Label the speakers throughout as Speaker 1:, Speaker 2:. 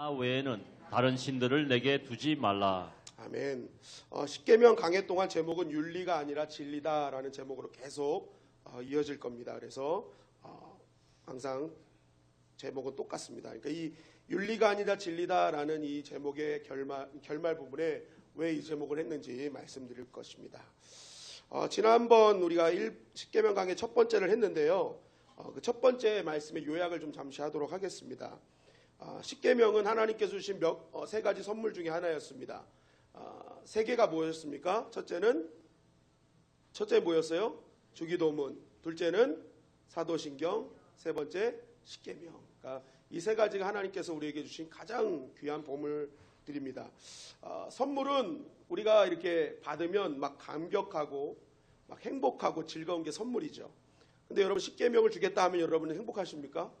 Speaker 1: 나 외에는 다른 신들을 내게 두지 말라.
Speaker 2: 아멘. 십계명 강해 동안 제목은 윤리가 아니라 진리다라는 제목으로 계속 이어질 겁니다. 그래서 항상 제목은 똑같습니다. 그러니까 이 윤리가 아니라 진리다라는 이 제목의 결말 부분에 왜 이 제목을 했는지 말씀드릴 것입니다. 지난번 우리가 십계명 강의 첫 번째를 했는데요. 그 첫 번째 말씀의 요약을 좀 잠시 하도록 하겠습니다. 십계명은 하나님께서 주신 세 가지 선물 중에 하나였습니다. 세 개가 뭐였습니까? 첫째는 뭐였어요? 주기도문. 둘째는 사도신경. 세 번째 십계명. 그러니까 이 세 가지가 하나님께서 우리에게 주신 가장 귀한 보물들입니다. 선물은 우리가 이렇게 받으면 막 감격하고 막 행복하고 즐거운 게 선물이죠. 근데 여러분 십계명을 주겠다 하면 여러분은 행복하십니까?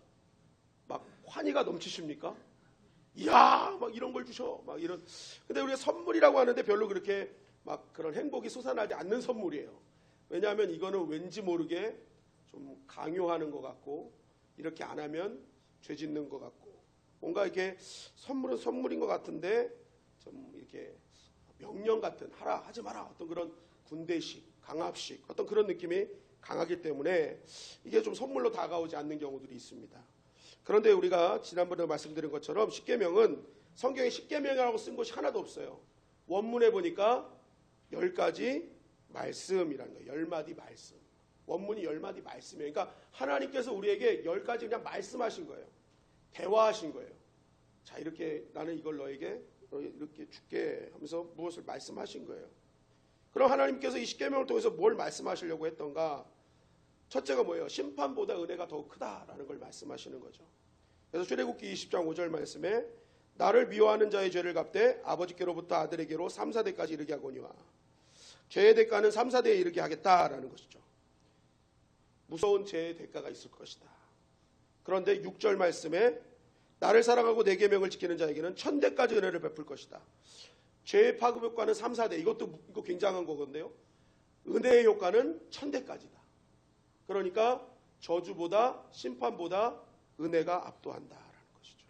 Speaker 2: 막 환희가 넘치십니까? 이야 막 이런 걸 주셔 막 이런. 근데 우리가 선물이라고 하는데 별로 그렇게 막 그런 행복이 솟아나지 않는 선물이에요. 왜냐하면 이거는 왠지 모르게 좀 강요하는 것 같고 이렇게 안 하면 죄 짓는 것 같고 뭔가 이렇게 선물은 선물인 것 같은데 좀 이렇게 명령 같은 하라 하지 마라 어떤 그런 군대식 강압식 어떤 그런 느낌이 강하기 때문에 이게 좀 선물로 다가오지 않는 경우들이 있습니다. 그런데 우리가 지난번에 말씀드린 것처럼 십계명은 성경에 십계명이라고 쓴 것이 하나도 없어요. 원문에 보니까 10가지 말씀이라는 거예요. 10마디 말씀. 원문이 10마디 말씀이에요. 그러니까 하나님께서 우리에게 10가지 그냥 말씀하신 거예요. 대화하신 거예요. 자 이렇게 나는 이걸 너에게 이렇게 줄게 하면서 무엇을 말씀하신 거예요. 그럼 하나님께서 이 십계명을 통해서 뭘 말씀하시려고 했던가? 첫째가 뭐예요? 심판보다 은혜가 더 크다라는 걸 말씀하시는 거죠. 그래서 출애굽기 20장 5절 말씀에 나를 미워하는 자의 죄를 갚되 아버지께로부터 아들에게로 3, 4대까지 이르게 하거니와 죄의 대가는 3, 4대에 이르게 하겠다라는 것이죠. 무서운 죄의 대가가 있을 것이다. 그런데 6절 말씀에 나를 사랑하고 내 계명을 지키는 자에게는 1000대까지 은혜를 베풀 것이다. 죄의 파급 효과는 3, 4대. 이거 굉장한 거건데요. 은혜의 효과는 1000대까지다. 그러니까 저주보다 심판보다 은혜가 압도한다라는 것이죠.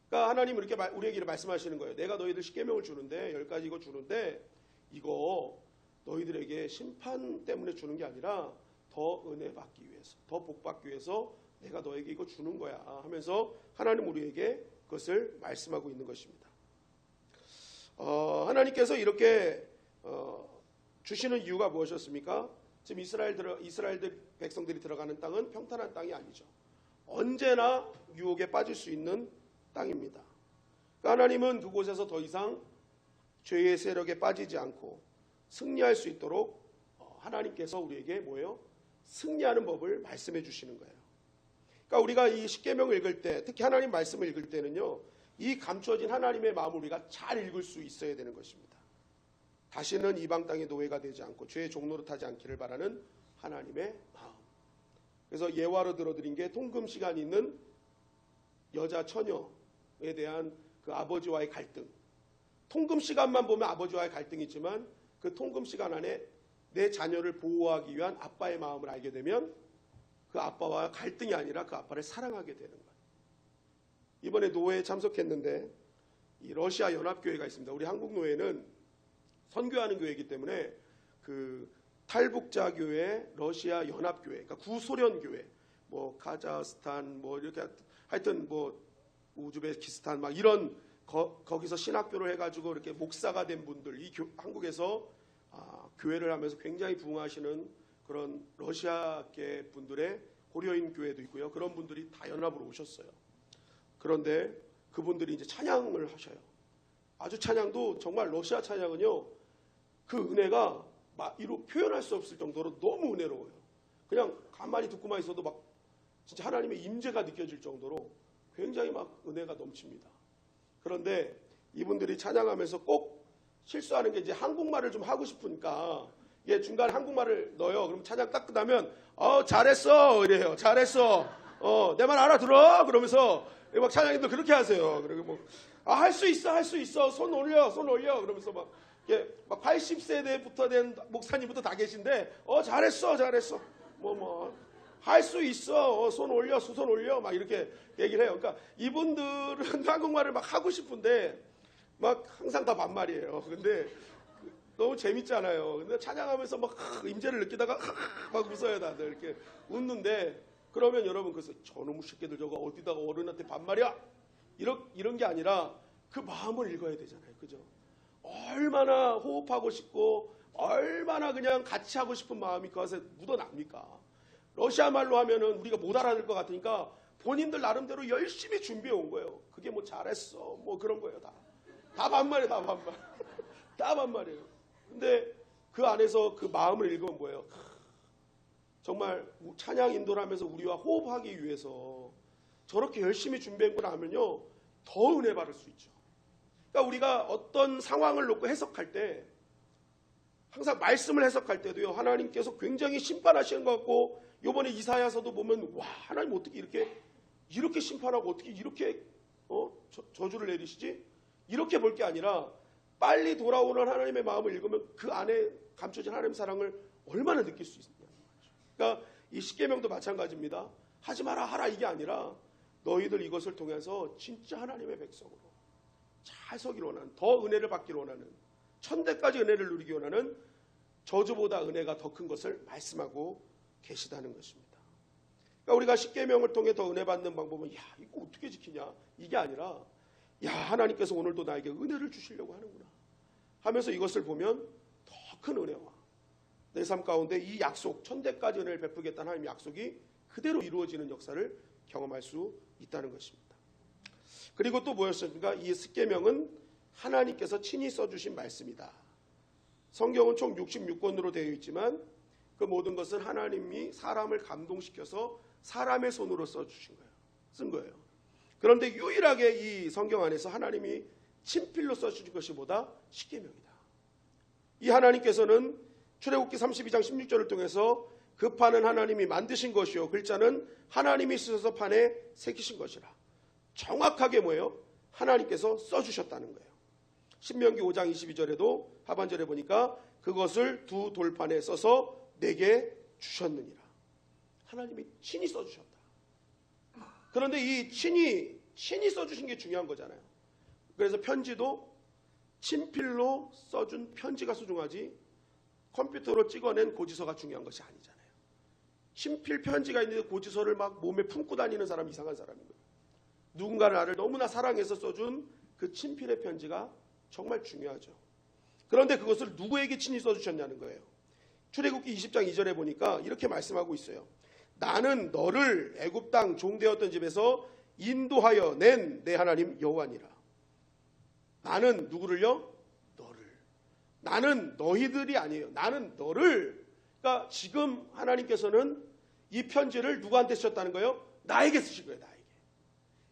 Speaker 2: 그러니까 하나님은 이렇게 우리에게 말씀하시는 거예요. 내가 너희들 십계명을 주는데 10가지 이거 주는데 이거 너희들에게 심판 때문에 주는 게 아니라 더 은혜 받기 위해서 더 복 받기 위해서 내가 너에게 이거 주는 거야 하면서 하나님 우리에게 그것을 말씀하고 있는 것입니다. 하나님께서 이렇게 주시는 이유가 무엇이었습니까? 지금 이스라엘 백성들이 들어가는 땅은 평탄한 땅이 아니죠. 언제나 유혹에 빠질 수 있는 땅입니다. 그러니까 하나님은 그곳에서 더 이상 죄의 세력에 빠지지 않고 승리할 수 있도록 하나님께서 우리에게 뭐예요? 승리하는 법을 말씀해 주시는 거예요. 그러니까 우리가 이 십계명을 읽을 때 특히 하나님 말씀을 읽을 때는요. 이 감추어진 하나님의 마음을 우리가 잘 읽을 수 있어야 되는 것입니다. 다시는 이방 땅의 노예가 되지 않고 죄의 종노릇하지 않기를 바라는 하나님의 마음. 그래서 예화로 들어드린 게 통금 시간이 있는 여자 처녀에 대한 그 아버지와의 갈등. 통금 시간만 보면 아버지와의 갈등이 있지만 그 통금 시간 안에 내 자녀를 보호하기 위한 아빠의 마음을 알게 되면 그 아빠와 갈등이 아니라 그 아빠를 사랑하게 되는 거예요. 이번에 노회에 참석했는데 이 러시아 연합교회가 있습니다. 우리 한국 노회는 선교하는 교회이기 때문에 그 탈북자 교회, 러시아 연합교회, 그러니까 구소련 교회, 뭐 카자흐스탄, 뭐 이렇게 하여튼 뭐 우즈베키스탄 막 이런 거기서 신학교를 해가지고 이렇게 목사가 된 분들, 한국에서 교회를 하면서 굉장히 부흥하시는 그런 러시아계 분들의 고려인 교회도 있고요. 그런 분들이 다 연합으로 오셨어요. 그런데 그분들이 이제 찬양을 하셔요. 아주 찬양도 정말 러시아 찬양은요. 그 은혜가 이로 표현할 수 없을 정도로 너무 은혜로워요. 그냥 가만히 듣고만 있어도 막 진짜 하나님의 임재가 느껴질 정도로 굉장히 막 은혜가 넘칩니다. 그런데 이분들이 찬양하면서 꼭 실수하는 게 이제 한국말을 좀 하고 싶으니까 이게 중간에 한국말을 넣어요. 그럼 찬양 딱 끝나면 잘했어 이래요. 잘했어. 내 말 알아들어 그러면서 막 찬양인들 그렇게 하세요. 그리고 뭐 할 수 있어 손 올려 그러면서 막 80세대부터 된 목사님부터 다 계신데 잘했어 할 수 있어. 손 올려, 두 손 올려. 막 이렇게 얘기를 해요. 그러니까 이분들은 한국말을 막 하고 싶은데 막 항상 다 반말이에요. 근데 너무 재밌잖아요. 근데 찬양하면서 막 임재를 느끼다가 막 웃어요. 다들 이렇게 웃는데, 그러면 여러분 그래서 저놈의 새끼들 저거 어디다가 어른한테 반말이야? 이런 게 아니라 그 마음을 읽어야 되잖아요. 그죠? 얼마나 호흡하고 싶고 얼마나 그냥 같이 하고 싶은 마음이 그 안에 묻어납니까? 러시아 말로 하면은 우리가 못 알아들 것 같으니까 본인들 나름대로 열심히 준비해 온 거예요. 그게 뭐 잘했어 뭐 그런 거예요. 다 반말이에요. 다 반말. 다 반말이에요. 근데 그 안에서 그 마음을 읽으면 뭐예요? 정말 찬양 인도를 하면서 우리와 호흡하기 위해서 저렇게 열심히 준비했고 나면요 더 은혜 받을 수 있죠. 그러니까 우리가 어떤 상황을 놓고 해석할 때, 항상 말씀을 해석할 때도요, 하나님께서 굉장히 심판하시는 것 같고, 이번에 이사야서도 보면 와, 하나님 어떻게 이렇게 심판하고 어떻게 이렇게 저주를 내리시지? 이렇게 볼 게 아니라 빨리 돌아오는 하나님의 마음을 읽으면 그 안에 감춰진 하나님의 사랑을 얼마나 느낄 수 있느냐는 거죠. 그러니까 이 십계명도 마찬가지입니다. 하지 마라 하라 이게 아니라 너희들 이것을 통해서 진짜 하나님의 백성으로 잘 서기를 원하는, 더 은혜를 받기를 원하는, 천대까지 은혜를 누리기 원하는, 저주보다 은혜가 더 큰 것을 말씀하고 계시다는 것입니다. 그러니까 우리가 십계명을 통해 더 은혜 받는 방법은 야 이거 어떻게 지키냐 이게 아니라 야 하나님께서 오늘도 나에게 은혜를 주시려고 하는구나 하면서 이것을 보면 더 큰 은혜와 내 삶 가운데 이 약속, 천대까지 은혜를 베푸겠다는 하나님의 약속이 그대로 이루어지는 역사를 경험할 수 있다는 것입니다. 그리고 또 뭐였습니까? 이 십계명은 하나님께서 친히 써주신 말씀이다. 성경은 총 66권으로 되어 있지만 그 모든 것은 하나님이 사람을 감동시켜서 사람의 손으로 써주신 거예요. 쓴 거예요. 그런데 유일하게 이 성경 안에서 하나님이 친필로 써주신 것이 뭐다? 십계명이다. 이 하나님께서는 출애굽기 32장 16절을 통해서 그 판은 하나님이 만드신 것이요 글자는 하나님이 쓰셔서 판에 새기신 것이라. 정확하게 뭐예요? 하나님께서 써주셨다는 거예요. 신명기 5장 22절에도 하반절에 보니까 그것을 두 돌판에 써서 내게 주셨느니라. 하나님이 친히 써주셨다. 그런데 이 친히 써주신 게 중요한 거잖아요. 그래서 편지도 친필로 써준 편지가 소중하지 컴퓨터로 찍어낸 고지서가 중요한 것이 아니잖아요. 친필 편지가 있는데 고지서를 막 몸에 품고 다니는 사람 이상한 사람인 거예요. 누군가 나를 너무나 사랑해서 써준 그 친필의 편지가 정말 중요하죠. 그런데 그것을 누구에게 친히 써주셨냐는 거예요. 출애굽기 20장 2절에 보니까 이렇게 말씀하고 있어요. 나는 너를 애굽 땅 종되었던 집에서 인도하여 낸 내 하나님 여호와니라. 나는 누구를요? 너를. 나는 너희들이 아니에요. 나는 너를. 그러니까 지금 하나님께서는 이 편지를 누구한테 쓰셨다는 거예요? 나에게 쓰신 거예요. 나에게.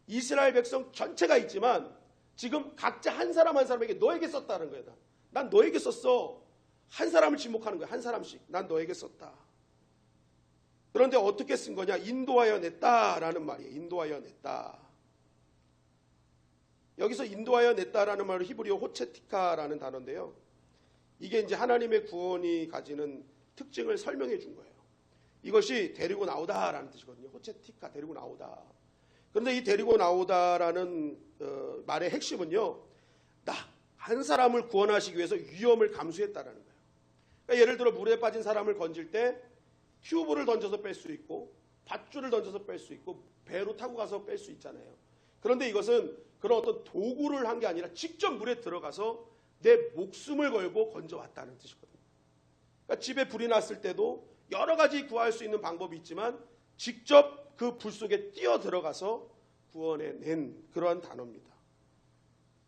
Speaker 2: 이스라엘 백성 전체가 있지만 지금 각자 한 사람 한 사람에게 너에게 썼다는 거예요. 난 너에게 썼어. 한 사람을 지목하는 거예요. 한 사람씩. 난 너에게 썼다. 그런데 어떻게 쓴 거냐? 인도하여 냈다라는 말이에요. 인도하여 냈다. 여기서 인도하여 냈다라는 말은 히브리어 호체티카라는 단어인데요. 이게 이제 하나님의 구원이 가지는 특징을 설명해 준 거예요. 이것이 데리고 나오다라는 뜻이거든요. 호체티카, 데리고 나오다. 그런데 이 데리고 나오다라는 말의 핵심은요. 나 한 사람을 구원하시기 위해서 위험을 감수했다라는 거예요. 그러니까 예를 들어 물에 빠진 사람을 건질 때 튜브를 던져서 뺄 수 있고 밧줄을 던져서 뺄 수 있고 배로 타고 가서 뺄 수 있잖아요. 그런데 이것은 그런 어떤 도구를 한 게 아니라 직접 물에 들어가서 내 목숨을 걸고 건져왔다는 뜻이거든요. 그러니까 집에 불이 났을 때도 여러 가지 구할 수 있는 방법이 있지만 직접 그 불 속에 뛰어 들어가서 구원해낸 그러한 단어입니다.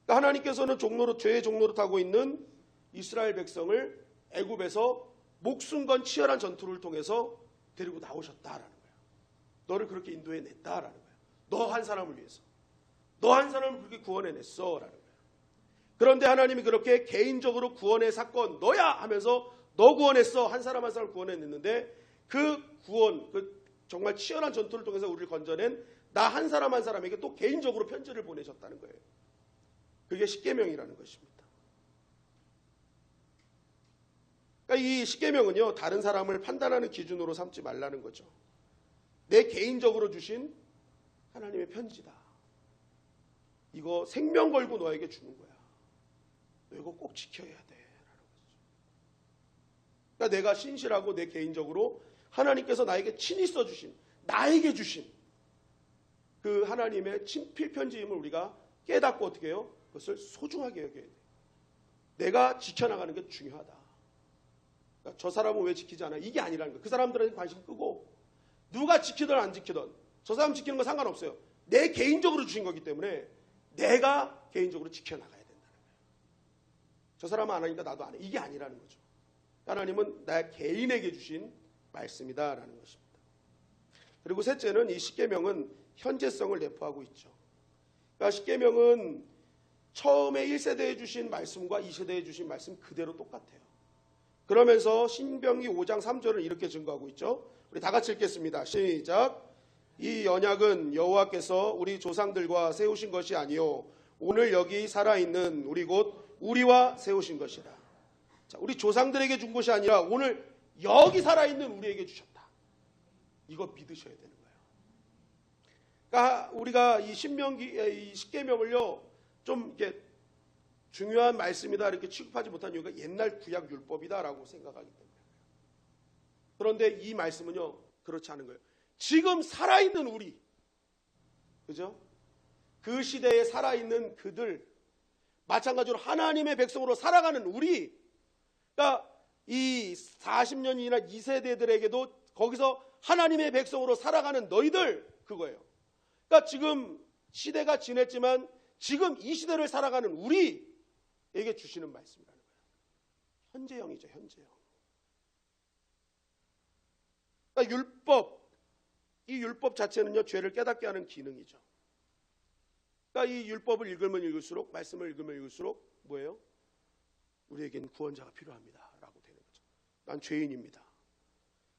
Speaker 2: 그러니까 하나님께서는 죄의 종로를 타고 있는 이스라엘 백성을 애굽에서 목숨 건 치열한 전투를 통해서 데리고 나오셨다라는 거예요. 너를 그렇게 인도해냈다라는 거예요. 너 한 사람을 위해서. 너 한 사람을 그렇게 구원해냈어라는 거예요. 그런데 하나님이 그렇게 개인적으로 구원의 사건 너야 하면서 너 구원했어. 한 사람 한 사람을 구원해냈는데 그 구원, 그 정말 치열한 전투를 통해서 우리를 건져낸 나 한 사람 한 사람에게 또 개인적으로 편지를 보내셨다는 거예요. 그게 십계명이라는 것입니다. 그러니까 이 십계명은요, 다른 사람을 판단하는 기준으로 삼지 말라는 거죠. 내 개인적으로 주신 하나님의 편지다. 이거 생명 걸고 너에게 주는 거야. 너 이거 꼭 지켜야 돼. 그러니까 내가 신실하고 내 개인적으로 하나님께서 나에게 친히 써주신, 나에게 주신 그 하나님의 친필 편지임을 우리가 깨닫고 어떻게 해요? 그것을 소중하게 여겨야 돼. 내가 지켜나가는 게 중요하다. 그러니까 저 사람은 왜 지키지 않아? 이게 아니라는 거야. 그 사람들한테 관심 끄고 누가 지키든 안 지키든 저 사람 지키는 거 상관없어요. 내 개인적으로 주신 거기 때문에 내가 개인적으로 지켜나가야 된다는 거예요. 저 사람은 안 하니까 나도 안 해. 이게 아니라는 거죠. 하나님은 나 개인에게 주신 말씀이다라는 것입니다. 그리고 셋째는 이 십계명은 현재성을 내포하고 있죠. 그러니까 십계명은 처음에 1세대에 주신 말씀과 2세대에 주신 말씀 그대로 똑같아요. 그러면서 신명기 5장 3절은 이렇게 증거하고 있죠. 우리 다 같이 읽겠습니다. 시작. 이 언약은 여호와께서 우리 조상들과 세우신 것이 아니요 오늘 여기 살아있는 우리 곧 우리와 세우신 것이라. 자, 우리 조상들에게 준 것이 아니라 오늘 여기 살아있는 우리에게 주셨다. 이거 믿으셔야 되는 거예요. 그러니까 우리가 이 이 십계명을요 좀 이렇게 중요한 말씀이다 이렇게 취급하지 못한 이유가 옛날 구약 율법이다라고 생각하기 때문에. 그런데 이 말씀은요 그렇지 않은 거예요. 지금 살아있는 우리, 그죠? 그 시대에 살아있는 그들, 마찬가지로 하나님의 백성으로 살아가는 우리, 그러니까 이 40년이나 2세대들에게도 거기서 하나님의 백성으로 살아가는 너희들, 그거예요. 그러니까 지금 시대가 지냈지만 지금 이 시대를 살아가는 우리에게 주시는 말씀이라는 거예요. 현재형이죠, 현재형. 그러니까 이 율법 자체는요 죄를 깨닫게 하는 기능이죠. 그러니까 이 율법을 읽으면 읽을수록, 말씀을 읽으면 읽을수록 뭐예요? 우리에겐 구원자가 필요합니다 라고 되는 거죠. 난 죄인입니다.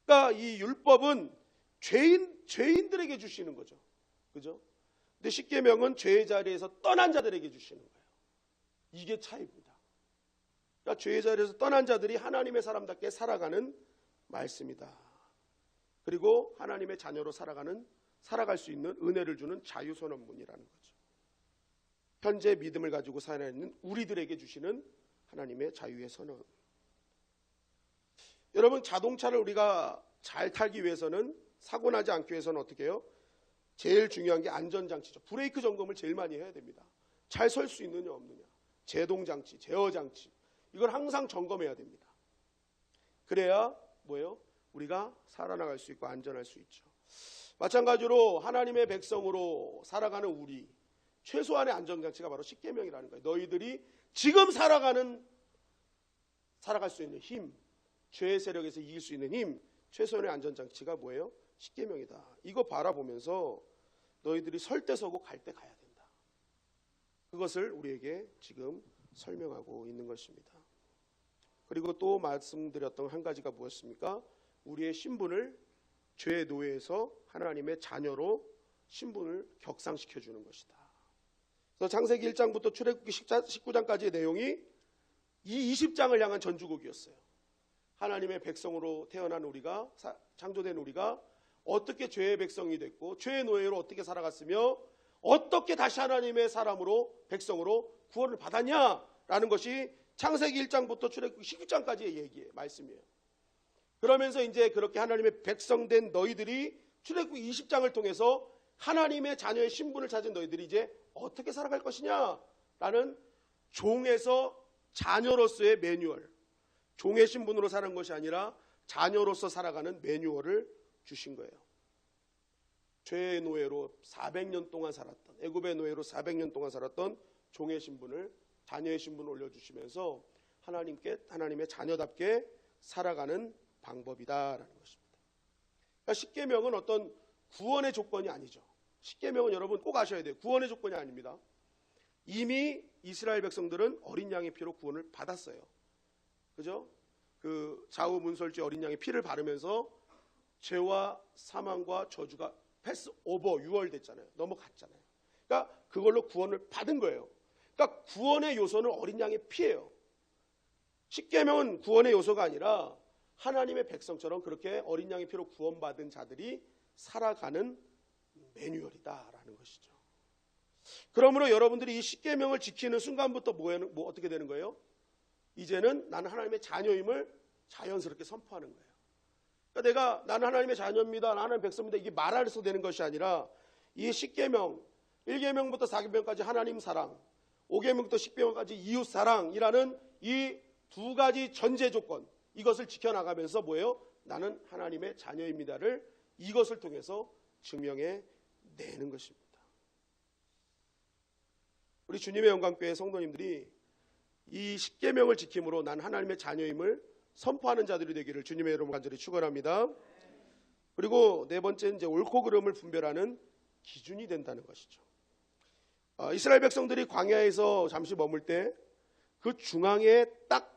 Speaker 2: 그러니까 이 율법은 죄인들에게 주시는 거죠. 그죠? 근데 십계명은 죄의 자리에서 떠난 자들에게 주시는 거예요. 이게 차이입니다. 그러니까 죄의 자리에서 떠난 자들이 하나님의 사람답게 살아가는 말씀이다. 그리고 하나님의 자녀로 살아갈 수 있는 은혜를 주는 자유선언문이라는 거죠. 현재 믿음을 가지고 살아있는 우리들에게 주시는 하나님의 자유의 선언. 여러분, 자동차를 우리가 잘 타기 위해서는, 사고 나지 않기 위해서는 어떻게 해요? 제일 중요한 게 안전장치죠. 브레이크 점검을 제일 많이 해야 됩니다. 잘 설 수 있느냐 없느냐, 제동장치, 제어장치, 이걸 항상 점검해야 됩니다. 그래야 뭐예요? 우리가 살아나갈 수 있고 안전할 수 있죠. 마찬가지로 하나님의 백성으로 살아가는 우리, 최소한의 안전장치가 바로 십계명이라는 거예요. 너희들이 지금 살아갈 수 있는 힘, 죄의 세력에서 이길 수 있는 힘, 최소한의 안전장치가 뭐예요? 십계명이다. 이거 바라보면서 너희들이 설 때 서고 갈 때 가야 된다. 그것을 우리에게 지금 설명하고 있는 것입니다. 그리고 또 말씀드렸던 한 가지가 무엇입니까? 우리의 신분을 죄의 노예에서 하나님의 자녀로 신분을 격상시켜 주는 것이다. 그래서 창세기 1장부터 출애굽기 19장까지의 내용이 이 20장을 향한 전주곡이었어요. 하나님의 백성으로 태어난 우리가, 창조된 우리가 어떻게 죄의 백성이 됐고 죄의 노예로 어떻게 살아갔으며 어떻게 다시 하나님의 사람으로, 백성으로 구원을 받았냐라는 것이 창세기 1장부터 출애굽기 19장까지의 얘기예요. 말씀이에요. 그러면서 이제 그렇게 하나님의 백성된 너희들이 출애굽기 20장을 통해서 하나님의 자녀의 신분을 찾은 너희들이 이제 어떻게 살아갈 것이냐라는 종에서 자녀로서의 매뉴얼, 종의 신분으로 사는 것이 아니라 자녀로서 살아가는 매뉴얼을 주신 거예요. 죄의 노예로 400년 동안 살았던, 애굽의 노예로 400년 동안 살았던 종의 신분을, 자녀의 신분을 올려주시면서 하나님의 자녀답게 살아가는 방법이다라는 것입니다. 그러니까 십계명은 어떤 구원의 조건이 아니죠. 십계명은 여러분 꼭 아셔야 돼요. 구원의 조건이 아닙니다. 이미 이스라엘 백성들은 어린 양의 피로 구원을 받았어요. 그죠? 그 좌우문설주 어린 양의 피를 바르면서 죄와 사망과 저주가 패스 오버, 유월됐잖아요. 넘어갔잖아요. 그러니까 그걸로 구원을 받은 거예요. 그러니까 구원의 요소는 어린 양의 피예요. 십계명은 구원의 요소가 아니라 하나님의 백성처럼 그렇게 어린 양의 피로 구원받은 자들이 살아가는 매뉴얼이다라는 것이죠. 그러므로 여러분들이 이 십계명을 지키는 순간부터 뭐 어떻게 되는 거예요? 이제는 나는 하나님의 자녀임을 자연스럽게 선포하는 거예요. 그러니까 나는 하나님의 자녀입니다, 나는 백성입니다, 이게 말해서 되는 것이 아니라 이 십계명, 1계명부터 4계명까지 하나님 사랑, 5계명부터 10계명까지 이웃 사랑이라는 이 두 가지 전제 조건, 이것을 지켜나가면서 뭐예요? 나는 하나님의 자녀입니다를 이것을 통해서 증명해 내는 것입니다. 우리 주님의 영광교회 성도님들이 이 십계명을 지킴으로 난 하나님의 자녀임을 선포하는 자들이 되기를 주님의 이름으로 간절히 축원합니다. 그리고 네 번째, 이제 옳고 그름을 분별하는 기준이 된다는 것이죠. 이스라엘 백성들이 광야에서 잠시 머물 때 그 중앙에 딱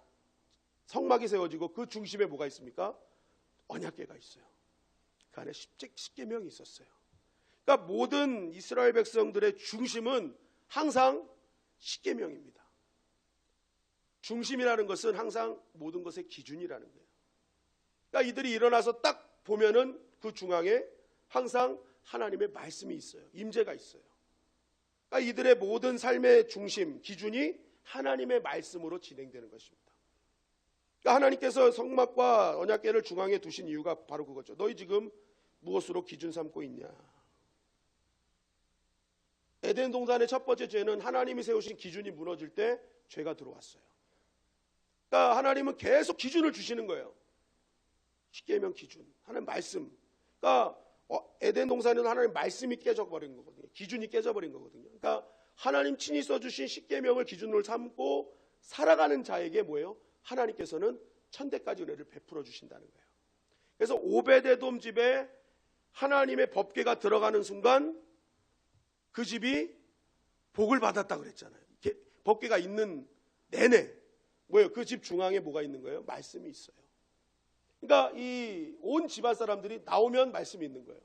Speaker 2: 성막이 세워지고 그 중심에 뭐가 있습니까? 언약궤가 있어요. 그 안에 십계명이 있었어요. 그러니까 모든 이스라엘 백성들의 중심은 항상 십계명입니다. 중심이라는 것은 항상 모든 것의 기준이라는 거예요. 그러니까 이들이 일어나서 딱 보면은 그 중앙에 항상 하나님의 말씀이 있어요. 임재가 있어요. 그러니까 이들의 모든 삶의 중심, 기준이 하나님의 말씀으로 진행되는 것입니다. 그러니까 하나님께서 성막과 언약궤를 중앙에 두신 이유가 바로 그거죠. 너희 지금 무엇으로 기준 삼고 있냐? 에덴 동산의 첫 번째 죄는 하나님이 세우신 기준이 무너질 때 죄가 들어왔어요. 그러니까 하나님은 계속 기준을 주시는 거예요. 십계명 기준, 하나님 말씀. 그러니까 에덴 동산에는 하나님 말씀이 깨져버린 거거든요. 기준이 깨져버린 거거든요. 그러니까 하나님 친히 써주신 십계명을 기준으로 삼고 살아가는 자에게 뭐예요? 하나님께서는 천대까지 은혜를 베풀어 주신다는 거예요. 그래서 오베데돔 집에 하나님의 법궤가 들어가는 순간 그 집이 복을 받았다 그랬잖아요. 법궤가 있는 내내 뭐예요? 그 집 중앙에 뭐가 있는 거예요? 말씀이 있어요. 그러니까 이 온 집안 사람들이 나오면 말씀이 있는 거예요.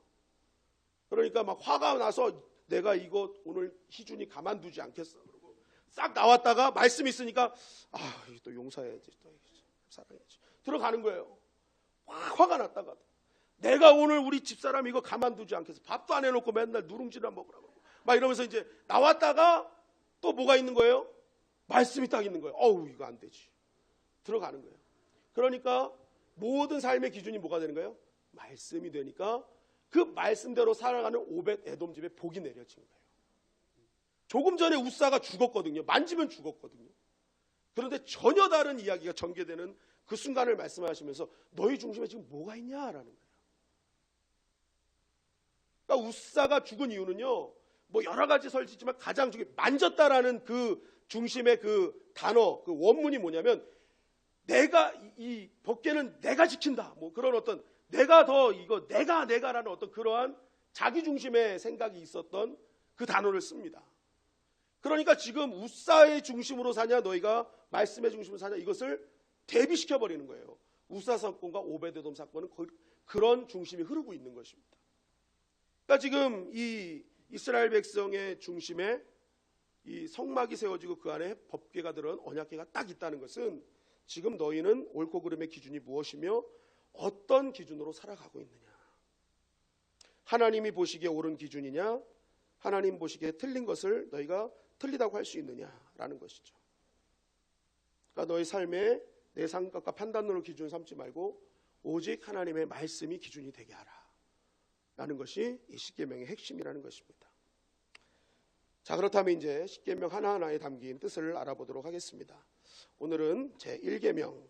Speaker 2: 그러니까 막 화가 나서 내가 이거 오늘 희준이 가만두지 않겠어. 그러고 싹 나왔다가 말씀이 있으니까 또 용서해야지, 또 사랑해야지. 들어가는 거예요. 화가 났다가 내가 오늘 우리 집사람 이거 가만두지 않겠어. 밥도 안 해놓고 맨날 누룽지나 먹으라고 막 이러면서 이제 나왔다가 또 뭐가 있는 거예요? 말씀이 딱 있는 거예요. 이거 안 되지. 들어가는 거예요. 그러니까 모든 삶의 기준이 뭐가 되는 거예요? 말씀이 되니까 그 말씀대로 살아가는 오벳 에돔 집에 복이 내려진 거예요. 조금 전에 우사가 죽었거든요. 만지면 죽었거든요. 그런데 전혀 다른 이야기가 전개되는 그 순간을 말씀하시면서 너희 중심에 지금 뭐가 있냐라는 거예요. 그러니까 우사가 죽은 이유는요, 뭐 여러 가지 설치지만 가장 만졌다라는 그 중심의 그 단어, 그 원문이 뭐냐면 내가 이 법궤는 내가 지킨다. 뭐 그런 어떤 내가 더 이거 내가라는 어떤 그러한 자기 중심의 생각이 있었던 그 단어를 씁니다. 그러니까 지금 우사의 중심으로 사냐 너희가 말씀의 중심으로 사냐 이것을 대비시켜 버리는 거예요. 우사 사건과 오베데돔 사건은 그런 중심이 흐르고 있는 것입니다. 그러니까 지금 이 이스라엘 백성의 중심에 이 성막이 세워지고 그 안에 법궤가 들어간 언약궤가 딱 있다는 것은 지금 너희는 옳고 그름의 기준이 무엇이며 어떤 기준으로 살아가고 있느냐, 하나님이 보시기에 옳은 기준이냐, 하나님 보시기에 틀린 것을 너희가 틀리다고 할 수 있느냐라는 것이죠. 그러니까 너희 삶에 내 생각과 판단으로 기준 삼지 말고 오직 하나님의 말씀이 기준이 되게 하라 라는 것이 이 십계명의 핵심이라는 것입니다. 자, 그렇다면 이제 십계명 하나하나에 담긴 뜻을 알아보도록 하겠습니다. 오늘은 제1계명,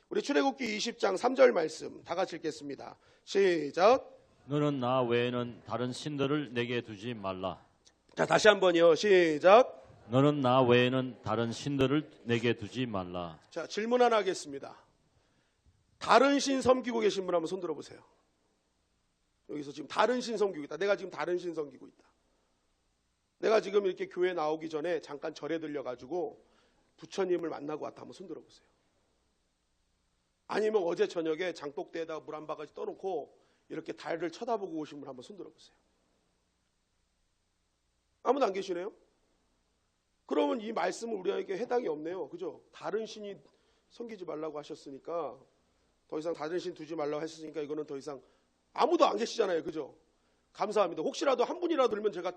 Speaker 2: 우리 출애굽기 20장 3절 말씀 다 같이 읽겠습니다. 시작.
Speaker 1: 너는 나 외에는 다른 신들을 내게 두지 말라.
Speaker 2: 자, 다시 한번요. 시작.
Speaker 1: 너는 나 외에는 다른 신들을 내게 두지 말라.
Speaker 2: 자, 질문 하나 하겠습니다. 다른 신 섬기고 계신 분 한번 손 들어보세요. 여기서 지금 다른 신 섬기고 있다. 내가 지금 다른 신 섬기고 있다. 내가 지금 이렇게 교회 나오기 전에 잠깐 절에 들려가지고 부처님을 만나고 왔다. 한번 손 들어보세요. 아니면 어제 저녁에 장독대에다가 물 한 바가지 떠놓고 이렇게 달을 쳐다보고 오신 분 한번 손 들어보세요. 아무도 안 계시네요? 그러면 이 말씀은 우리에게 해당이 없네요. 그죠? 다른 신이 섬기지 말라고 하셨으니까, 더 이상 다른 신 두지 말라고 하셨으니까 이거는 더 이상 아무도 안 계시잖아요. 그죠? 감사합니다. 혹시라도 한 분이라도 들면 제가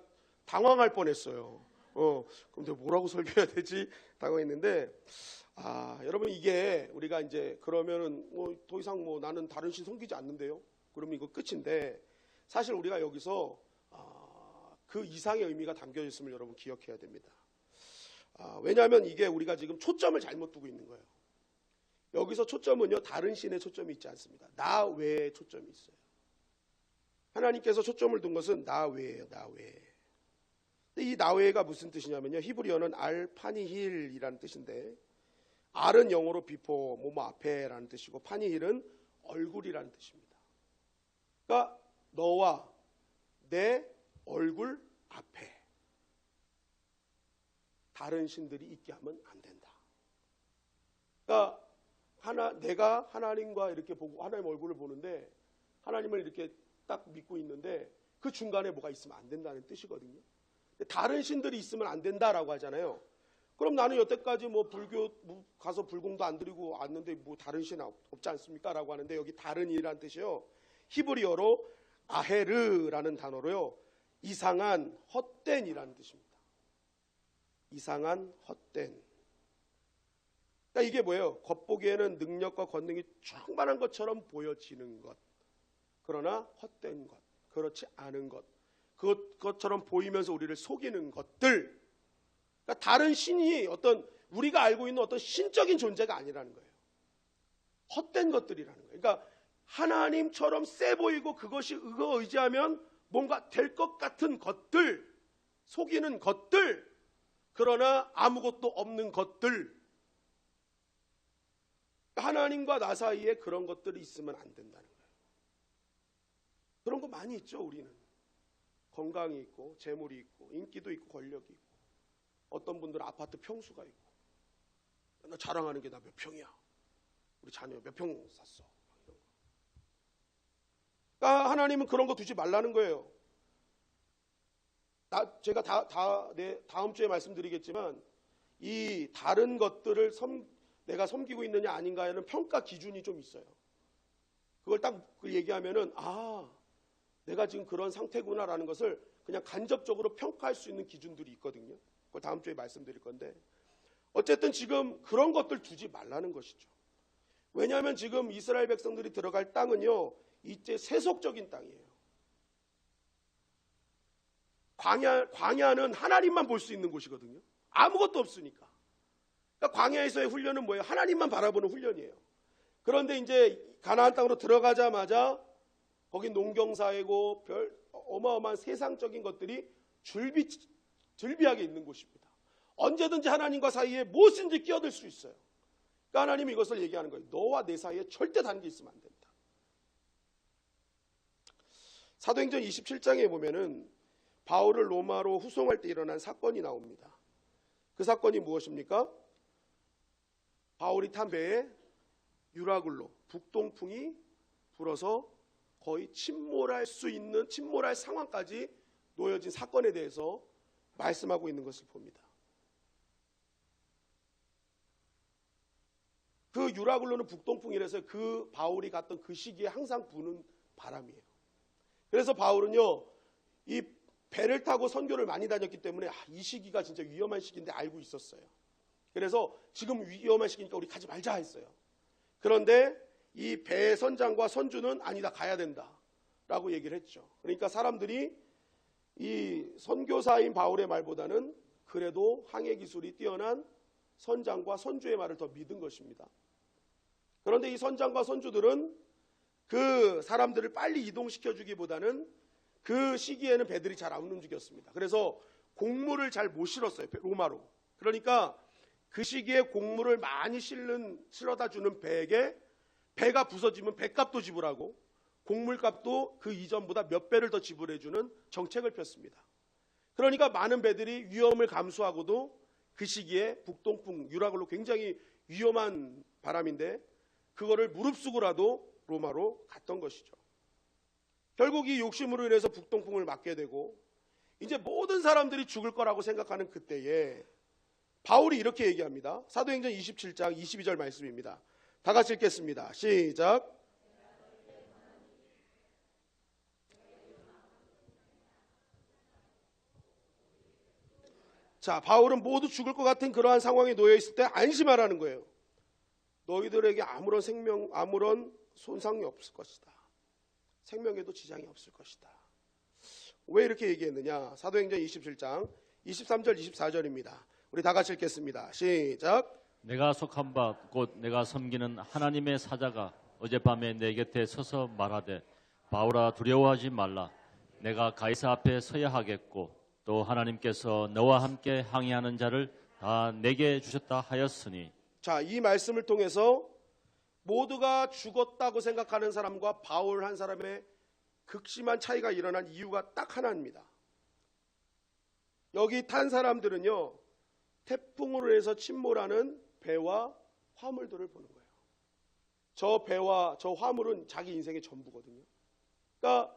Speaker 2: 당황할 뻔했어요. 그럼 내가 뭐라고 설교해야 되지? 당황했는데, 여러분 이게 우리가 이제 그러면은 더 이상 나는 다른 신 섬기지 않는데요. 그러면 이거 끝인데, 사실 우리가 여기서 그 이상의 의미가 담겨 있음을 여러분 기억해야 됩니다. 왜냐하면 이게 우리가 지금 초점을 잘못 두고 있는 거예요. 여기서 초점은요, 다른 신의 초점이 있지 않습니다. 나 외에 초점이 있어요. 하나님께서 초점을 둔 것은 나 외예요. 나 외. 이 나 외가 무슨 뜻이냐면요, 히브리어는 알파니힐이라는 뜻인데, 알은 영어로 비포, 뭐뭐 앞에라는 뜻이고, 파니힐은 얼굴이라는 뜻입니다. 그러니까 너와 내 얼굴 앞에 다른 신들이 있게 하면 안 된다. 그러니까 내가 하나님과 이렇게 보고 하나님 얼굴을 보는데, 하나님을 이렇게 딱 믿고 있는데 그 중간에 뭐가 있으면 안 된다는 뜻이거든요. 다른 신들이 있으면 안 된다라고 하잖아요. 그럼 나는 여태까지 불교 가서 불공도 안 드리고 왔는데 다른 신 없지 않습니까? 라고 하는데, 여기 다른 이라는 뜻이요, 히브리어로 아헤르라는 단어로요, 이상한 헛된이라는 뜻입니다. 이상한 헛된. 그러니까 이게 뭐예요? 겉보기에는 능력과 권능이 충만한 것처럼 보여지는 것, 그러나 헛된 것, 그렇지 않은 것, 그것처럼 보이면서 우리를 속이는 것들. 그러니까 다른 신이 우리가 알고 있는 어떤 신적인 존재가 아니라는 거예요. 헛된 것들이라는 거예요. 그러니까 하나님처럼 세 보이고 그것이 의지하면 뭔가 될 것 같은 것들, 속이는 것들, 그러나 아무것도 없는 것들. 하나님과 나 사이에 그런 것들이 있으면 안 된다는 거예요. 그런 거 많이 있죠. 우리는 건강이 있고 재물이 있고 인기도 있고 권력이 있고, 어떤 분들은 아파트 평수가 있고, 나 자랑하는 게 나 몇 평이야, 우리 자녀 몇 평 샀어, 이런 거. 그러니까 하나님은 그런 거 두지 말라는 거예요. 제가 다음 주에 말씀드리겠지만, 이 다른 것들을 내가 섬기고 있느냐 아닌가에는 평가 기준이 좀 있어요. 그걸 딱 얘기하면은 내가 지금 그런 상태구나라는 것을 그냥 간접적으로 평가할 수 있는 기준들이 있거든요. 그걸 다음 주에 말씀드릴 건데, 어쨌든 지금 그런 것들 두지 말라는 것이죠. 왜냐하면 지금 이스라엘 백성들이 들어갈 땅은요, 이제 세속적인 땅이에요. 광야는 하나님만 볼 수 있는 곳이거든요. 아무것도 없으니까. 그러니까 광야에서의 훈련은 뭐예요? 하나님만 바라보는 훈련이에요. 그런데 이제 가나안 땅으로 들어가자마자 거긴 농경사회고 어마어마한 세상적인 것들이 즐비하게 있는 곳입니다. 언제든지 하나님과 사이에 무엇인지 끼어들 수 있어요. 그러니까 하나님이 이것을 얘기하는 거예요. 너와 내 사이에 절대 다른 게 있으면 안 된다. 사도행전 27장에 보면은 바울을 로마로 후송할 때 일어난 사건이 나옵니다. 그 사건이 무엇입니까? 바울이 탄 배에 유라굴로, 북동풍이 불어서 거의 침몰할 상황까지 놓여진 사건에 대해서 말씀하고 있는 것을 봅니다. 그 유라굴로는 북동풍이라서 그 바울이 갔던 그 시기에 항상 부는 바람이에요. 그래서 바울은요, 이 배를 타고 선교를 많이 다녔기 때문에 이 시기가 진짜 위험한 시기인데 알고 있었어요. 그래서 지금 위험한 시기니까 우리 가지 말자 했어요. 그런데 이 배의 선장과 선주는 아니다, 가야 된다 라고 얘기를 했죠. 그러니까 사람들이 이 선교사인 바울의 말보다는 그래도 항해 기술이 뛰어난 선장과 선주의 말을 더 믿은 것입니다. 그런데 이 선장과 선주들은 그 사람들을 빨리 이동시켜주기보다는 그 시기에는 배들이 잘 안 움직였습니다. 그래서 곡물을 잘 못 실었어요, 로마로. 그러니까 그 시기에 곡물을 많이 실어다 주는 배에게 배가 부서지면 배값도 지불하고 곡물값도 그 이전보다 몇 배를 더 지불해주는 정책을 폈습니다. 그러니까 많은 배들이 위험을 감수하고도 그 시기에 북동풍, 유라굴로 굉장히 위험한 바람인데 그거를 무릅쓰고라도 로마로 갔던 것이죠. 결국 이 욕심으로 인해서 북동풍을 맞게 되고 이제 모든 사람들이 죽을 거라고 생각하는 그때에 바울이 이렇게 얘기합니다. 사도행전 27장 22절 말씀입니다. 다 같이 읽겠습니다. 시작. 자, 바울은 모두 죽을 것 같은 그러한 상황에 놓여 있을 때 안심하라는 거예요. 너희들에게 아무런 손상이 없을 것이다. 생명에도 지장이 없을 것이다. 왜 이렇게 얘기했느냐? 사도행전 27장 23절 24절입니다. 우리 다 같이 읽겠습니다. 시작.
Speaker 1: 내가 속한 바 곧 내가 섬기는 하나님의 사자가 어젯밤에 내 곁에 서서 말하되 바울아 두려워하지 말라. 내가 가이사 앞에 서야 하겠고 또 하나님께서 너와 함께 항의하는 자를 다 내게 주셨다 하였으니.
Speaker 2: 자, 이 말씀을 통해서 모두가 죽었다고 생각하는 사람과 바울 한 사람의 극심한 차이가 일어난 이유가 딱 하나입니다. 여기 탄 사람들은요, 태풍으로 해서 침몰하는 배와 화물들을 보는 거예요. 저 배와 저 화물은 자기 인생의 전부거든요. 그러니까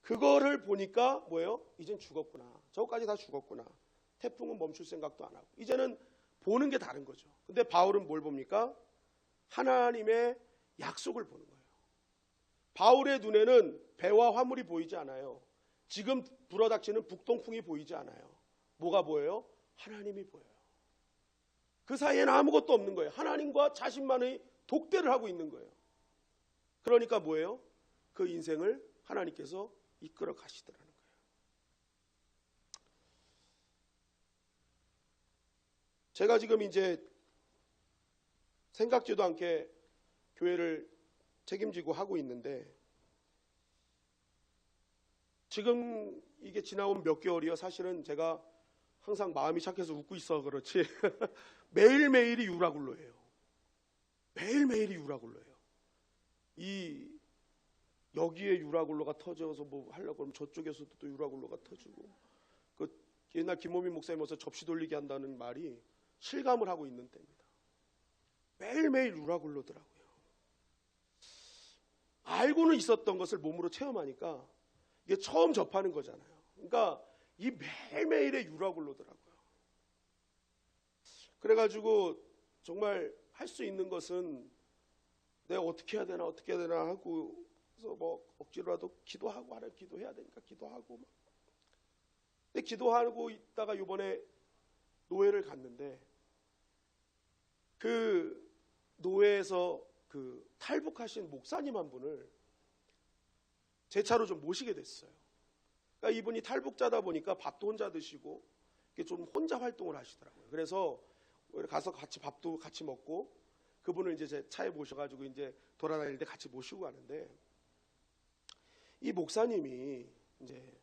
Speaker 2: 그거를 보니까 뭐예요? 이젠 죽었구나. 저거까지 다 죽었구나. 태풍은 멈출 생각도 안 하고. 이제는 보는 게 다른 거죠. 근데 바울은 뭘 봅니까? 하나님의 약속을 보는 거예요. 바울의 눈에는 배와 화물이 보이지 않아요. 지금 불어닥치는 북동풍이 보이지 않아요. 뭐가 보여요? 하나님이 보여요. 그 사이에는 아무것도 없는 거예요. 하나님과 자신만의 독대를 하고 있는 거예요. 그러니까 뭐예요? 그 인생을 하나님께서 이끌어 가시더라는 거예요. 제가 지금 이제 생각지도 않게 교회를 책임지고 하고 있는데, 지금 이게 지나온 몇 개월이요. 사실은 제가 항상 마음이 착해서 웃고 있어 그렇지 매일매일이 유라굴로예요. 매일매일이 유라굴로예요. 이 여기에 유라굴로가 터져서 뭐 하려고 그러면 저쪽에서도 또 유라굴로가 터지고, 그 옛날 김모민 목사님 와서 접시 돌리게 한다는 말이 실감을 하고 있는 때입니다. 매일매일 유라굴로더라고요. 알고는 있었던 것을 몸으로 체험하니까 이게 처음 접하는 거잖아요. 그러니까 이 매일매일의 유라굴로더라고요. 그래가지고 정말 할 수 있는 것은 내가 어떻게 해야 되나 하고, 그래서 뭐 억지로라도 기도하고 하나 기도해야 되니까 기도하고 막. 근데 기도하고 있다가 이번에 노회를 갔는데, 그 노회에서 그 탈북하신 목사님 한 분을 제 차로 좀 모시게 됐어요. 그러니까 이분이 탈북자다 보니까 밥도 혼자 드시고 좀 혼자 활동을 하시더라고요. 그래서 가서 같이 밥도 같이 먹고, 그분을 이제 제 차에 모셔가지고 이제 돌아다닐 때 같이 모시고 가는데, 이 목사님이 이제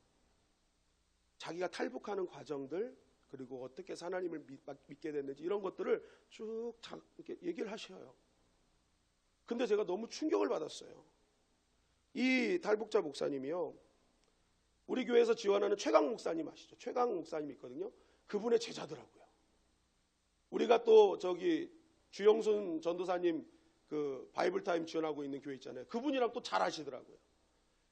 Speaker 2: 자기가 탈북하는 과정들, 그리고 어떻게 해서 하나님을 믿게 됐는지 이런 것들을 쭉 이렇게 얘기를 하셔요. 근데 제가 너무 충격을 받았어요. 이 탈북자 목사님이요, 우리 교회에서 지원하는 최강 목사님 아시죠? 최강 목사님 있거든요. 그분의 제자더라고요. 우리가 또 저기 주영순 전도사님 그 바이블타임 지원하고 있는 교회 있잖아요. 그분이랑 또 잘 아시더라고요.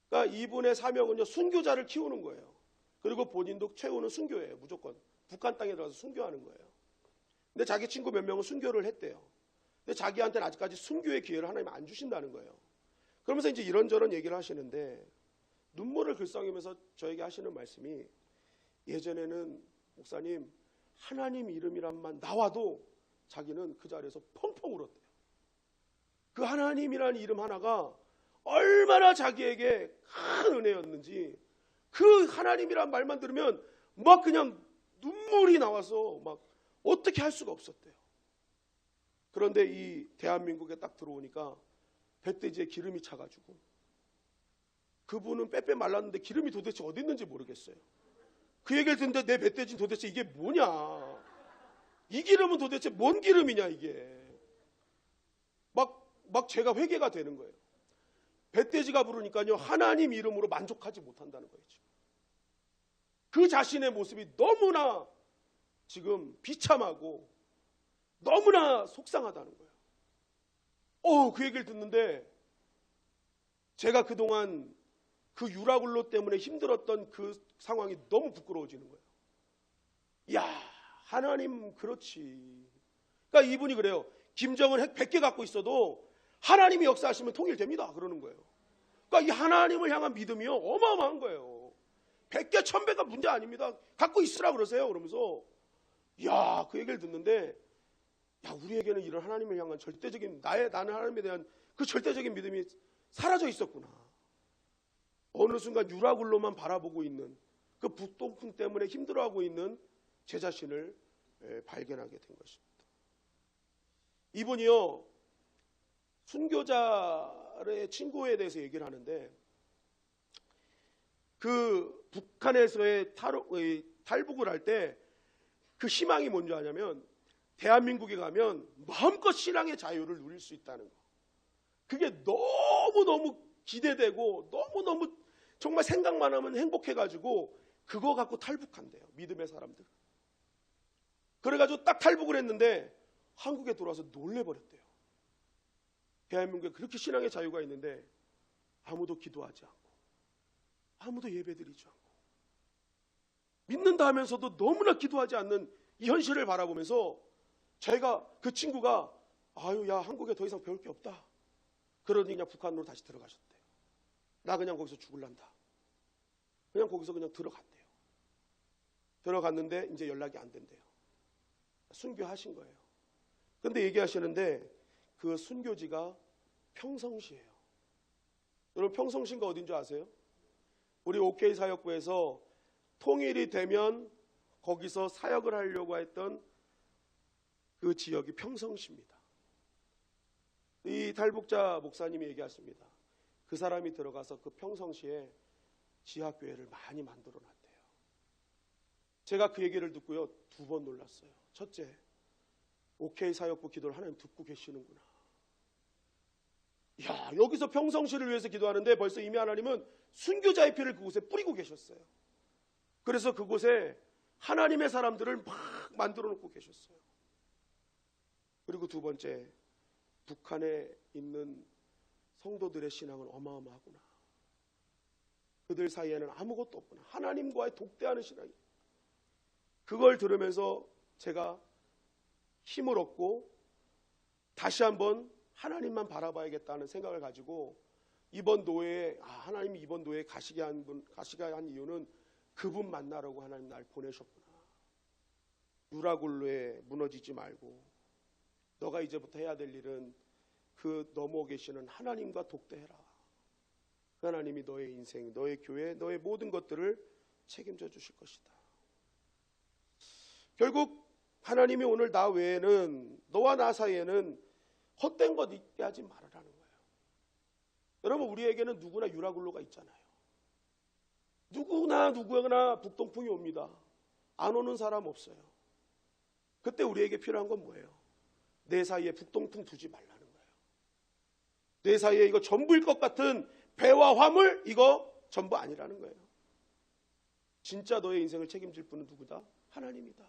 Speaker 2: 그러니까 이분의 사명은요, 순교자를 키우는 거예요. 그리고 본인도 최후는 순교예요. 무조건 북한 땅에 들어가서 순교하는 거예요. 근데 자기 친구 몇 명은 순교를 했대요. 근데 자기한테는 아직까지 순교의 기회를 하나님 안 주신다는 거예요. 그러면서 이제 이런저런 얘기를 하시는데, 눈물을 글썽이면서 저에게 하시는 말씀이, 예전에는 목사님 하나님 이름이란만 나와도 자기는 그 자리에서 펑펑 울었대요. 그 하나님이라는 이름 하나가 얼마나 자기에게 큰 은혜였는지, 그 하나님이란 말만 들으면 막 그냥 눈물이 나와서 막 어떻게 할 수가 없었대요. 그런데 이 대한민국에 딱 들어오니까 뱃돼지에 기름이 차가지고, 그분은 빼빼 말랐는데 기름이 도대체 어디 있는지 모르겠어요. 그 얘기를 듣는데 내 뱃돼지는 도대체 이게 뭐냐, 이 기름은 도대체 뭔 기름이냐, 이게 막 제가 회개가 되는 거예요. 뱃돼지가 부르니까요, 하나님 이름으로 만족하지 못한다는 거예요. 지금 그 자신의 모습이 너무나 지금 비참하고 너무나 속상하다는 거예요. 그 얘기를 듣는데 제가 그동안 그 유라굴로 때문에 힘들었던 그 상황이 너무 부끄러워지는 거예요. 야, 하나님 그렇지. 그러니까 이분이 그래요. 김정은 핵 100개 갖고 있어도 하나님이 역사하시면 통일됩니다. 그러는 거예요. 그러니까 이 하나님을 향한 믿음이요, 어마어마한 거예요. 100개 1000배가 문제 아닙니다. 갖고 있으라 그러세요. 그러면서 야, 그 얘기를 듣는데 야, 우리에게는 이런 하나님을 향한 절대적인 나는 하나님에 대한 그 절대적인 믿음이 사라져 있었구나. 어느 순간 유라굴로만 바라보고 있는 그 북동풍 때문에 힘들어하고 있는 제 자신을 발견하게 된 것입니다. 이분이요, 순교자의 친구에 대해서 얘기를 하는데 그 북한에서의 탈북을 할 때 그 희망이 뭔지 아냐면 대한민국에 가면 마음껏 신앙의 자유를 누릴 수 있다는 거. 그게 너무너무 기대되고 너무너무 정말 생각만 하면 행복해가지고 그거 갖고 탈북한대요. 믿음의 사람들. 그래가지고 딱 탈북을 했는데 한국에 돌아와서 놀래버렸대요. 대한민국에 그렇게 신앙의 자유가 있는데 아무도 기도하지 않고 아무도 예배드리지 않고 믿는다 하면서도 너무나 기도하지 않는 이 현실을 바라보면서 그 친구가 아유, 야, 한국에 더 이상 배울 게 없다. 그러니 그냥 북한으로 다시 들어가셨대요. 나 그냥 거기서 죽을란다. 그냥 거기서 그냥 들어갔대요. 들어갔는데 이제 연락이 안 된대요. 순교하신 거예요. 근데 얘기하시는데 그 순교지가 평성시예요. 여러분, 평성시가 어딘 줄 아세요? 우리 OK 사역부에서 통일이 되면 거기서 사역을 하려고 했던 그 지역이 평성시입니다. 이 탈북자 목사님이 얘기하십니다. 그 사람이 들어가서 그 평성시에 지하교회를 많이 만들어 놨대요. 제가 그 얘기를 듣고요, 2번 놀랐어요. 첫째, OK 사역부 기도를 하나님 듣고 계시는구나. 야, 여기서 평성시를 위해서 기도하는데 벌써 이미 하나님은 순교자의 피를 그곳에 뿌리고 계셨어요. 그래서 그곳에 하나님의 사람들을 막 만들어 놓고 계셨어요. 그리고 2번째, 북한에 있는 성도들의 신앙은 어마어마하구나. 그들 사이에는 아무것도 없구나. 하나님과의 독대하는 신앙이. 그걸 들으면서 제가 힘을 얻고 다시 한번 하나님만 바라봐야겠다는 생각을 가지고 이번 노예에 하나님이 이번 노예에 가시게 한 이유는 그분 만나라고 하나님 날 보내셨구나. 유라굴로에 무너지지 말고 너가 이제부터 해야 될 일은 그 넘어 계시는 하나님과 독대해라. 그 하나님이 너의 인생, 너의 교회, 너의 모든 것들을 책임져 주실 것이다. 결국 하나님이 오늘 나 외에는, 너와 나 사이에는 헛된 것 있게 하지 말아라는 거예요. 여러분, 우리에게는 누구나 유라굴로가 있잖아요. 누구나 북동풍이 옵니다. 안 오는 사람 없어요. 그때 우리에게 필요한 건 뭐예요? 내 사이에 북동풍 두지 말라는 거예요. 내 사이에 이거 전부일 것 같은 배와 화물, 이거 전부 아니라는 거예요. 진짜 너의 인생을 책임질 분은 누구다? 하나님이다.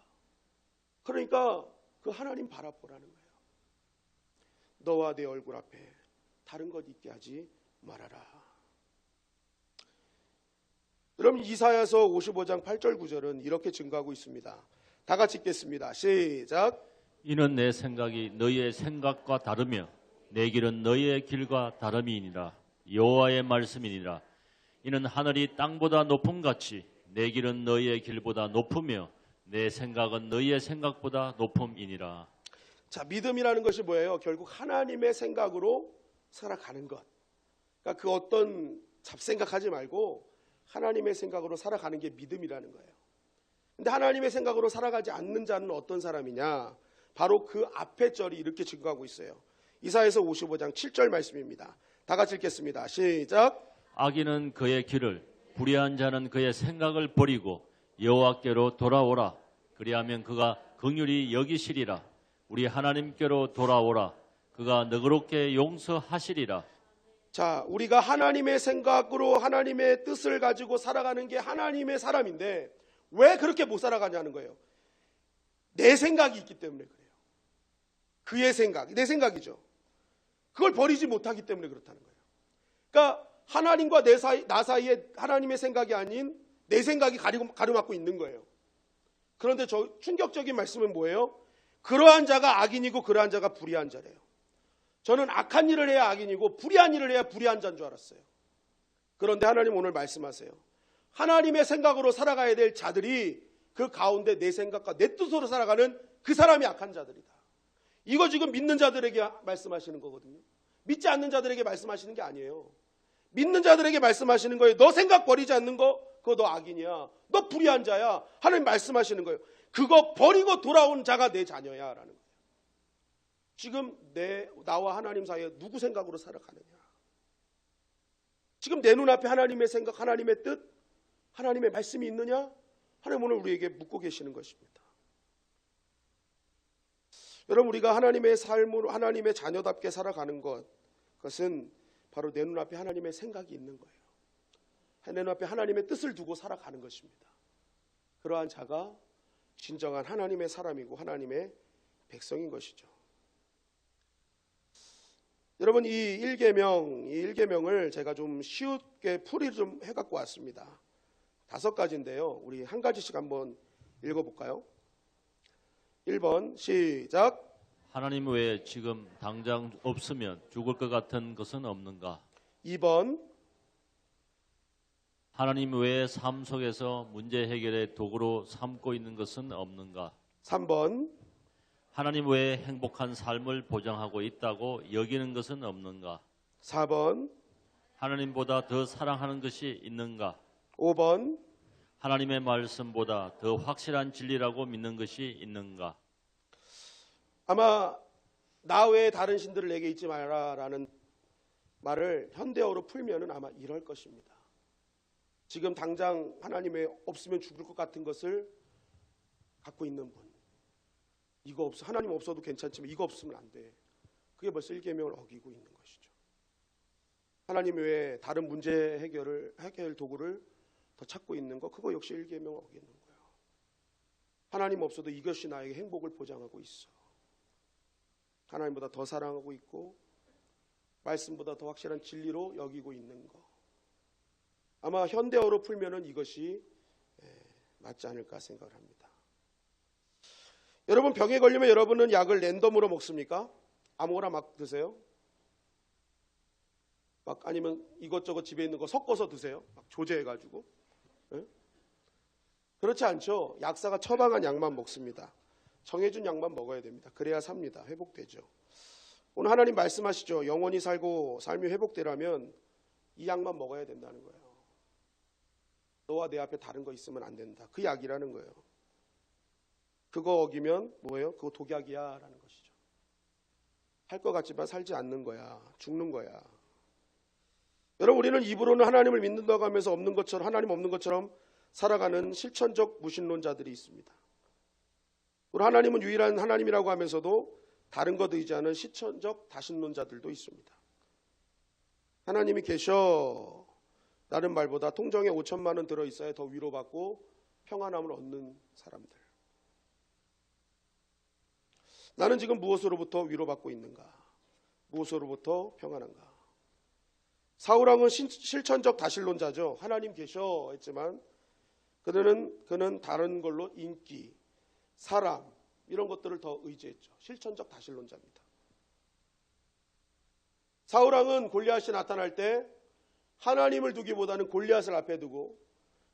Speaker 2: 그러니까 그 하나님 바라보라는 거예요. 너와 내 얼굴 앞에 다른 것 있게 하지 말아라. 여러분, 이사야서 55장 8절 9절은 이렇게 증거하고 있습니다. 다 같이 읽겠습니다. 시작.
Speaker 1: 이는 내 생각이 너희의 생각과 다르며 내 길은 너희의 길과 다름이니라. 여호와의 말씀이니라. 이는 하늘이 땅보다 높음같이 내 길은 너희의 길보다 높으며 내 생각은 너희의 생각보다 높음이니라.
Speaker 2: 자, 믿음이라는 것이 뭐예요? 결국 하나님의 생각으로 살아가는 것. 그러니까 그 어떤 잡생각하지 말고 하나님의 생각으로 살아가는 게 믿음이라는 거예요. 근데 하나님의 생각으로 살아가지 않는 자는 어떤 사람이냐? 바로 그 앞에 절이 이렇게 증거하고 있어요. 이사야서 55장 7절 말씀입니다. 다 같이 읽겠습니다. 시작.
Speaker 1: 악인은 그의 길을, 불의한 자는 그의 생각을 버리고 여호와께로 돌아오라. 그리하면 그가 긍휼히 여기시리라. 우리 하나님께로 돌아오라. 그가 너그럽게 용서하시리라.
Speaker 2: 자, 우리가 하나님의 생각으로 하나님의 뜻을 가지고 살아가는 게 하나님의 사람인데 왜 그렇게 못 살아가냐는 거예요. 내 생각이 있기 때문에 그래요. 그의 생각, 내 생각이죠. 그걸 버리지 못하기 때문에 그렇다는 거예요. 그러니까 하나님과 나 사이에 하나님의 생각이 아닌 내 생각이 가로막고 있는 거예요. 그런데 저 충격적인 말씀은 뭐예요? 그러한 자가 악인이고 그러한 자가 불의한 자래요. 저는 악한 일을 해야 악인이고 불의한 일을 해야 불의한 자인 줄 알았어요. 그런데 하나님 오늘 말씀하세요. 하나님의 생각으로 살아가야 될 자들이 그 가운데 내 생각과 내 뜻으로 살아가는 그 사람이 악한 자들이다. 이거 지금 믿는 자들에게 말씀하시는 거거든요. 믿지 않는 자들에게 말씀하시는 게 아니에요. 믿는 자들에게 말씀하시는 거예요. 너 생각 버리지 않는 거 그거 너 악인이야. 너 불의한 자야. 하나님 말씀하시는 거예요. 그거 버리고 돌아온 자가 내 자녀야 라는 거예요. 지금 나와 하나님 사이에 누구 생각으로 살아가느냐. 지금 내 눈앞에 하나님의 생각, 하나님의 뜻, 하나님의 말씀이 있느냐? 하나님 오늘 우리에게 묻고 계시는 것입니다. 여러분, 우리가 하나님의 삶으로 하나님의 자녀답게 살아가는 것, 그것은 바로 내 눈앞에 하나님의 생각이 있는 거예요. 내 눈앞에 하나님의 뜻을 두고 살아가는 것입니다. 그러한 자가 진정한 하나님의 사람이고 하나님의 백성인 것이죠. 여러분, 이 1계명을 제가 좀 쉽게 풀이를 좀 해갖고 왔습니다. 5가지인데요. 우리 한 가지씩 한번 읽어볼까요? 1번 시작.
Speaker 1: 하나님 외에 지금 당장 없으면 죽을 것 같은 것은 없는가?
Speaker 2: 2번
Speaker 1: 하나님 외에 삶 속에서 문제 해결의 도구로 삼고 있는 것은 없는가?
Speaker 2: 3번
Speaker 1: 하나님 외에 행복한 삶을 보장하고 있다고 여기는 것은 없는가?
Speaker 2: 4번
Speaker 1: 하나님보다 더 사랑하는 것이 있는가?
Speaker 2: 5번
Speaker 1: 하나님의 말씀보다 더 확실한 진리라고 믿는 것이 있는가?
Speaker 2: 아마 나 외에 다른 신들을 내게 잊지 마라라는 말을 현대어로 풀면은 아마 이럴 것입니다. 지금 당장 하나님의 없으면 죽을 것 같은 것을 갖고 있는 분, 이거 없어 하나님 없어도 괜찮지만 이거 없으면 안 돼. 그게 벌써 1계명을 어기고 있는 것이죠. 하나님 외에 다른 문제 해결 도구를 더 찾고 있는 거, 그거 역시 1계명을 어기는 거예요. 하나님 없어도 이것이 나에게 행복을 보장하고 있어. 하나님보다 더 사랑하고 있고 말씀보다 더 확실한 진리로 여기고 있는 거. 아마 현대어로 풀면은 이것이 맞지 않을까 생각을 합니다. 여러분, 병에 걸리면 여러분은 약을 랜덤으로 먹습니까? 아무거나 막 드세요? 막 아니면 이것저것 집에 있는 거 섞어서 드세요? 막 조제해가지고? 네? 그렇지 않죠. 약사가 처방한 약만 먹습니다. 정해준 약만 먹어야 됩니다. 그래야 삽니다. 회복되죠. 오늘 하나님 말씀하시죠. 영원히 살고 삶이 회복되려면 이 약만 먹어야 된다는 거예요. 너와 내 앞에 다른 거 있으면 안 된다. 그 약이라는 거예요. 그거 어기면 뭐예요? 그거 독약이야 라는 것이죠. 할 것 같지만 살지 않는 거야. 죽는 거야. 여러분, 우리는 입으로는 하나님을 믿는다고 하면서 없는 것처럼, 하나님 없는 것처럼 살아가는 실천적 무신론자들이 있습니다. 우리 하나님은 유일한 하나님이라고 하면서도 다른 것 의지하는 실천적 다신론자들도 있습니다. 하나님이 계셔 라는 말보다 통장에 5천만 원 들어있어야 더 위로받고 평안함을 얻는 사람들. 나는 지금 무엇으로부터 위로받고 있는가? 무엇으로부터 평안한가? 사울왕은 실천적 다신론자죠. 하나님 계셔 했지만 그는 다른 걸로 인기, 사람 이런 것들을 더 의지했죠. 실천적 다신론자입니다. 사울왕은 골리앗이 나타날 때 하나님을 두기보다는 골리앗을 앞에 두고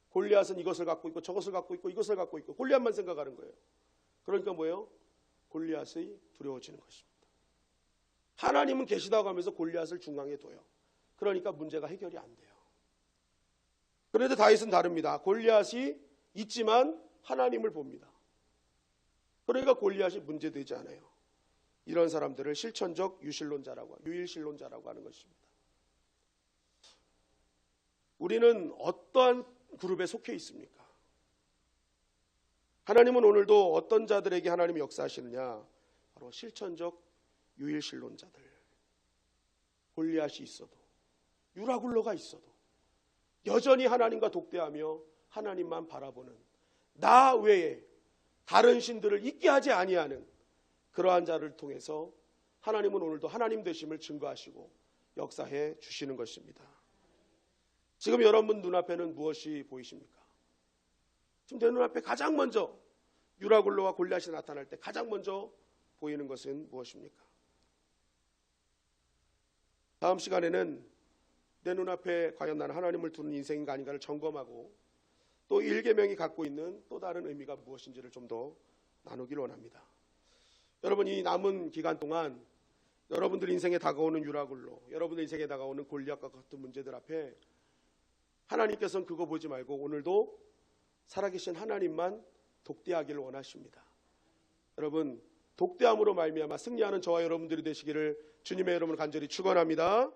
Speaker 2: 골리앗은 이것을 갖고 있고 저것을 갖고 있고 이것을 갖고 있고 골리앗만 생각하는 거예요. 그러니까 뭐예요? 골리앗이 두려워지는 것입니다. 하나님은 계시다고 하면서 골리앗을 중앙에 둬요. 그러니까 문제가 해결이 안 돼요. 그런데 다윗은 다릅니다. 골리앗이 있지만 하나님을 봅니다. 그러니까 골리앗이 문제되지 않아요. 이런 사람들을 실천적 유일신론자라고 하는 것입니다. 우리는 어떠한 그룹에 속해 있습니까? 하나님은 오늘도 어떤 자들에게 하나님이 역사하시느냐? 바로 실천적 유일신론자들. 골리앗이 있어도 유라굴로가 있어도 여전히 하나님과 독대하며 하나님만 바라보는 나 외에 다른 신들을 있게 하지 아니하는 그러한 자를 통해서 하나님은 오늘도 하나님 되심을 증거하시고 역사해 주시는 것입니다. 지금 여러분 눈앞에는 무엇이 보이십니까? 지금 내 눈앞에 가장 먼저 유라굴로와 골리앗이 나타날 때 가장 먼저 보이는 것은 무엇입니까? 다음 시간에는 내 눈앞에 과연 나는 하나님을 두는 인생인가 아닌가를 점검하고 또 1계명이 갖고 있는 또 다른 의미가 무엇인지를 좀 더 나누기를 원합니다. 여러분, 이 남은 기간 동안 여러분들 인생에 다가오는 유라굴로, 여러분들 인생에 다가오는 골리앗과 같은 문제들 앞에 하나님께서는 그거 보지 말고 오늘도 살아계신 하나님만 독대하기를 원하십니다. 여러분, 독대함으로 말미암아 승리하는 저와 여러분들이 되시기를 주님의 이름으로 간절히 축원합니다.